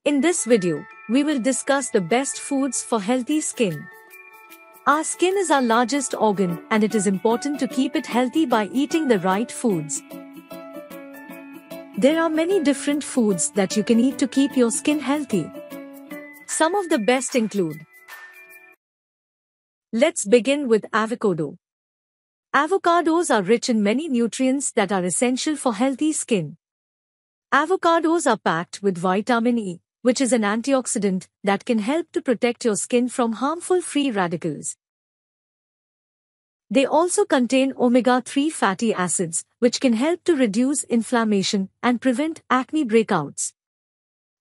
In this video, we will discuss the best foods for healthy skin. Our skin is our largest organ and it is important to keep it healthy by eating the right foods. There are many different foods that you can eat to keep your skin healthy. Some of the best include. Let's begin with avocado. Avocados are rich in many nutrients that are essential for healthy skin. Avocados are packed with vitamin E, which is an antioxidant that can help to protect your skin from harmful free radicals. They also contain omega-3 fatty acids, which can help to reduce inflammation and prevent acne breakouts.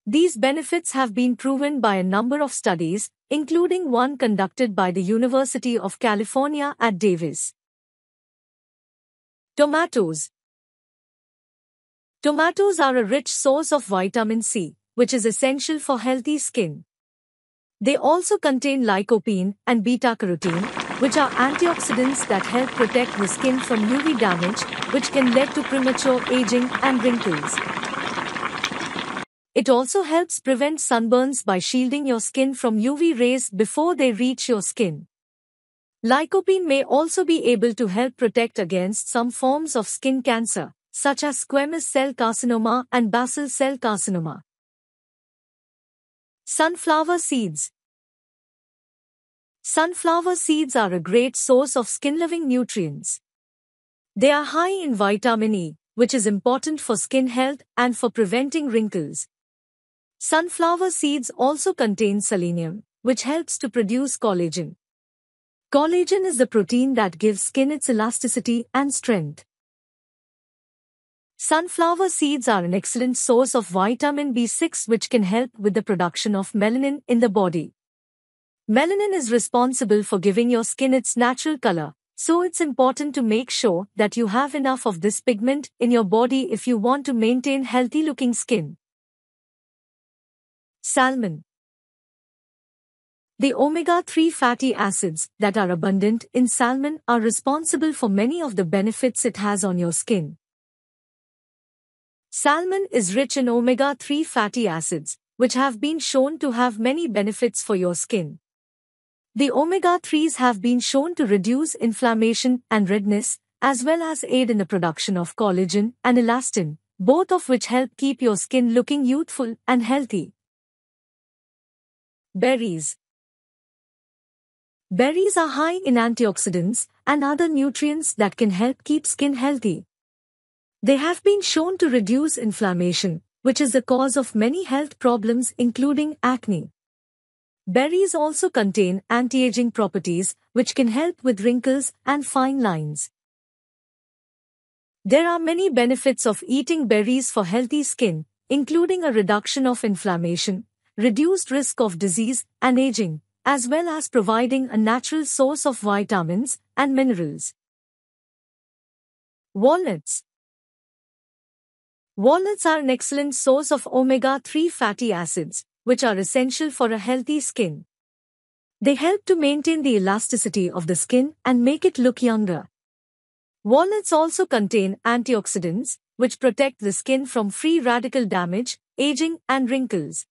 These benefits have been proven by a number of studies, including one conducted by the University of California at Davis. Tomatoes. Tomatoes are a rich source of vitamin C, which is essential for healthy skin. They also contain lycopene and beta-carotene, which are antioxidants that help protect the skin from UV damage, which can lead to premature aging and wrinkles. It also helps prevent sunburns by shielding your skin from UV rays before they reach your skin. Lycopene may also be able to help protect against some forms of skin cancer, such as squamous cell carcinoma and basal cell carcinoma. Sunflower seeds. Sunflower seeds are a great source of skin-loving nutrients. They are high in vitamin E, which is important for skin health and for preventing wrinkles. Sunflower seeds also contain selenium, which helps to produce collagen. Collagen is the protein that gives skin its elasticity and strength. Sunflower seeds are an excellent source of vitamin B6, which can help with the production of melanin in the body. Melanin is responsible for giving your skin its natural color, so it's important to make sure that you have enough of this pigment in your body if you want to maintain healthy-looking skin. Salmon. The omega-3 fatty acids that are abundant in salmon are responsible for many of the benefits it has on your skin. Salmon is rich in omega-3 fatty acids, which have been shown to have many benefits for your skin. The omega-3s have been shown to reduce inflammation and redness, as well as aid in the production of collagen and elastin, both of which help keep your skin looking youthful and healthy. Berries. Berries are high in antioxidants and other nutrients that can help keep skin healthy. They have been shown to reduce inflammation, which is the cause of many health problems including acne. Berries also contain anti-aging properties, which can help with wrinkles and fine lines. There are many benefits of eating berries for healthy skin, including a reduction of inflammation, reduced risk of disease and aging, as well as providing a natural source of vitamins and minerals. Walnuts. Walnuts are an excellent source of omega-3 fatty acids, which are essential for a healthy skin. They help to maintain the elasticity of the skin and make it look younger. Walnuts also contain antioxidants, which protect the skin from free radical damage, aging, and wrinkles.